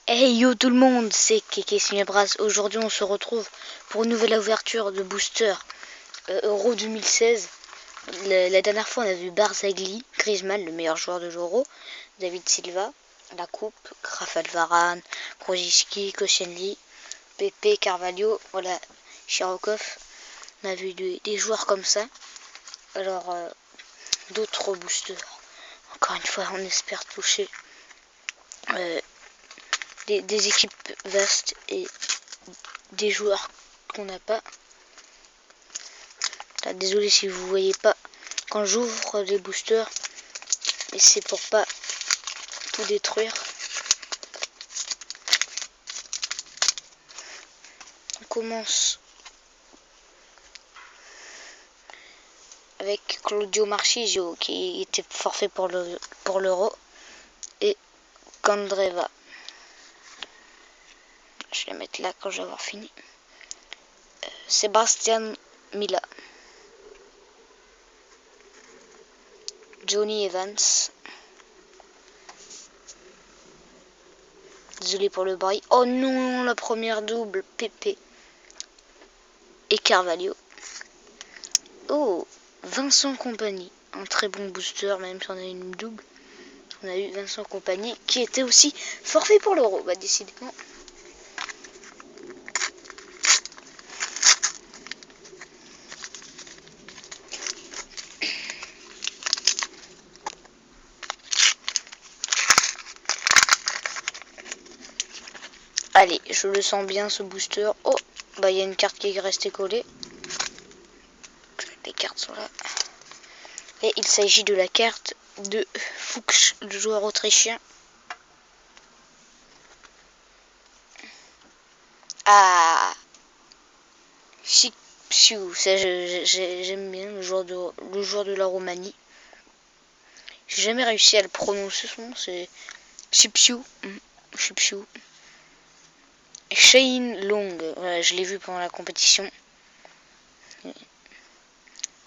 Hey yo tout le monde, c'est Keke Cinebras. Aujourd'hui on se retrouve pour une nouvelle ouverture de booster Euro 2016. La dernière fois on a vu Barzagli, Griezmann, le meilleur joueur de l'Euro, David Silva, la coupe, Rafael Varane, Krojicki, Koscielny, Pepe, Carvalho, voilà, Chirokov. On a vu des joueurs comme ça. Alors d'autres boosters. Encore une fois on espère toucher des équipes vastes et des joueurs qu'on n'a pas. Là, désolé si vous voyez pas quand j'ouvre les boosters, mais c'est pour pas tout détruire. On commence avec Claudio Marchisio qui était forfait pour l'Euro et Candreva. Je vais la mettre là quand je vais avoir fini. Sébastien Mila, Johnny Evans. Désolé pour le bruit. Oh non, la première double, Pepe et Carvalho. Oh, Vincent Kompany, un très bon booster, même si on a une double. On a eu Vincent Kompany qui était aussi forfait pour l'Euro. Bah, décidément. Allez, je le sens bien ce booster. Oh, bah il y a une carte qui est restée collée. Les cartes sont là. Et il s'agit de la carte de Fuchs, le joueur autrichien. Ah, Chipsiu, ça j'aime bien le joueur de la Roumanie. J'ai jamais réussi à le prononcer, son nom c'est Chipsiu. Chipsiu. Shane Long, voilà, je l'ai vu pendant la compétition.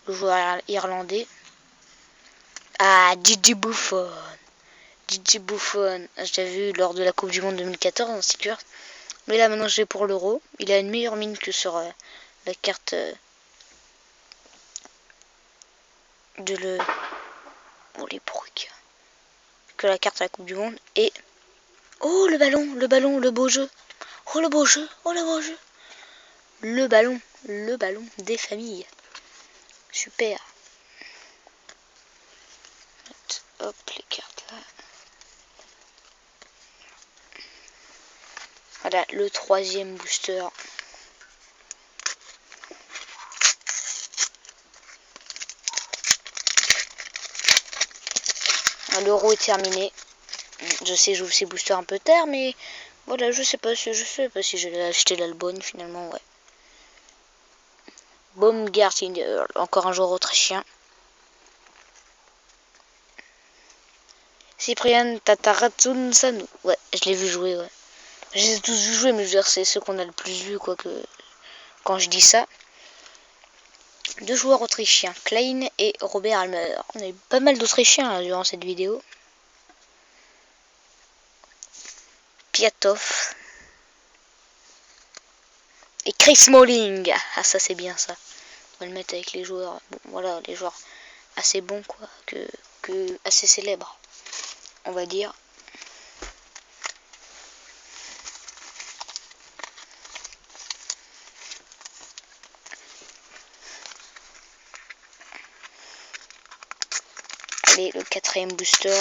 Le joueur irlandais. Ah, Gigi Buffon. Gigi Buffon, je l'ai vu lors de la Coupe du Monde 2014 en Stewart. Mais là maintenant je l'ai pour l'Euro. Il a une meilleure mine que sur la carte de le... Oh les bruits. Que la carte à la Coupe du Monde. Et... Oh le ballon, le beau jeu. Oh le beau jeu, oh le beau jeu. Le ballon des familles. Super. Hop, les cartes là. Voilà, le troisième booster. L'Euro est terminé. Je sais, j'ouvre ces boosters un peu tard, mais voilà, je sais pas si je l'ai acheté l'Albon finalement, ouais. Baumgartner, encore un joueur autrichien. Cyprien Tataratsunu, ouais, je l'ai vu jouer, ouais. Je les ai tous vu jouer, mais je veux dire, c'est ceux qu'on a le plus vu, quoi, que quand je dis ça. Deux joueurs autrichiens, Klein et Robert Almer. On a eu pas mal d'Autrichiens durant cette vidéo. Piatov. Et Chris Smalling. Ah, ça c'est bien ça. On va le mettre avec les joueurs. Bon, voilà, les joueurs assez bons, quoi, que assez célèbres, on va dire. Allez, le quatrième booster.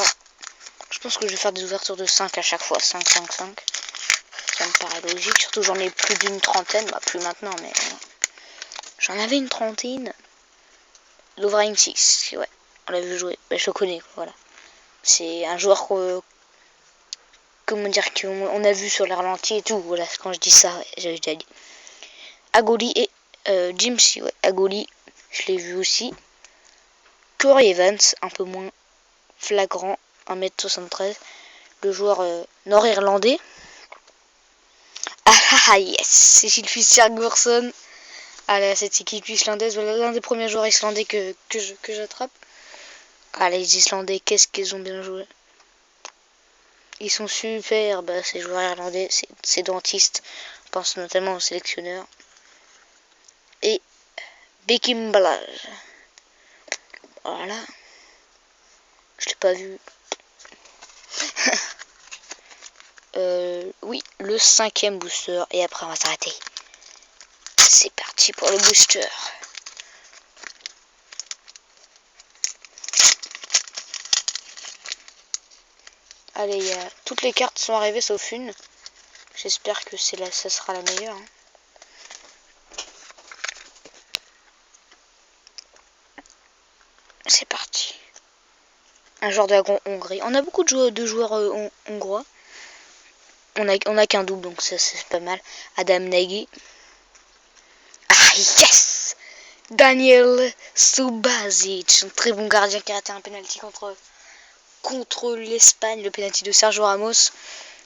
Je pense que je vais faire des ouvertures de 5 à chaque fois. 5, 5, 5. Ça me paraît logique. Surtout j'en ai plus d'une trentaine. Bah plus maintenant, mais j'en avais une trentaine. Lovren 6, ouais. On l'a vu jouer. Bah, je le connais, voilà. C'est un joueur comment dire, qu'on a vu sur les ralentis et tout. Voilà, quand je dis ça, ouais, j'avais déjà dit. Agoli et Jimsy, ouais. Agoli, je l'ai vu aussi. Corey Evans, un peu moins flagrant, 1m73. Le joueur nord-irlandais. Ah yes, c'est Gylfi Sigurdsson. Allez, cette équipe islandaise, voilà l'un des premiers joueurs islandais que j'attrape. Ah, les Islandais, qu'est-ce qu'ils ont bien joué. Ils sont super, ces joueurs irlandais, ces dentistes. Je pense notamment au sélectionneur. Et Bekim Balaj. Voilà. Je l'ai pas vu. Oui, le 5e booster. Et après, on va s'arrêter. C'est parti pour le booster. Allez, toutes les cartes sont arrivées sauf une. J'espère que ça sera la meilleure. Hein. C'est parti. Un joueur de la Hongrie. On a beaucoup de joueurs hongrois. On a qu'un double, donc ça c'est pas mal. Adam Nagy. Ah yes! Daniel Subasic, un très bon gardien qui a raté un penalty contre l'Espagne, le penalty de Sergio Ramos,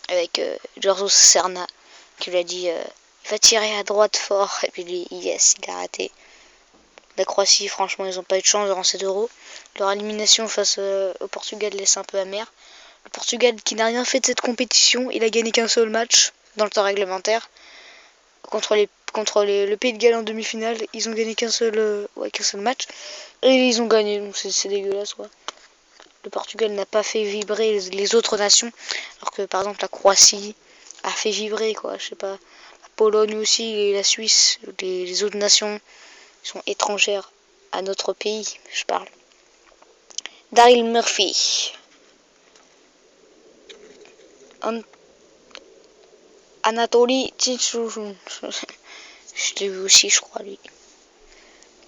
avec Jorge Serna qui lui a dit il va tirer à droite fort, et puis yes, il a raté. La Croatie, franchement, ils n'ont pas eu de chance durant cet Euro. Leur élimination face au Portugal laisse un peu amer. Le Portugal qui n'a rien fait de cette compétition, il a gagné qu'un seul match dans le temps réglementaire contre le Pays de Galles en demi-finale. Ils ont gagné qu'un seul match et ils ont gagné, donc c'est dégueulasse quoi. Le Portugal n'a pas fait vibrer les autres nations, alors que par exemple la Croatie a fait vibrer quoi. Je sais pas, la Pologne aussi et la Suisse, les autres nations sont étrangères à notre pays, je parle. Daryl Murphy. Anatoly Tchitchoun. Je l'ai vu aussi, je crois, lui.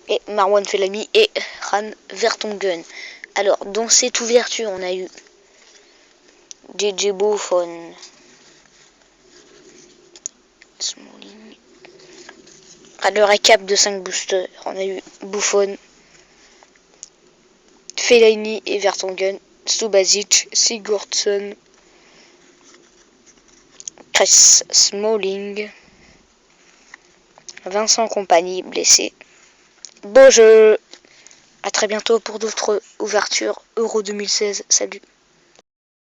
Et Marwan Fellamy et Ran Vertonghen. Alors, dans cette ouverture, on a eu JJ Buffon. Smalling. À le récap de 5 boosters, on a eu Buffon, Fellaini et Vertonghen, Subasic, Sigurdsson, Chris Smalling, Vincent Kompany blessé. Beau jeu. À très bientôt pour d'autres ouvertures Euro 2016. Salut.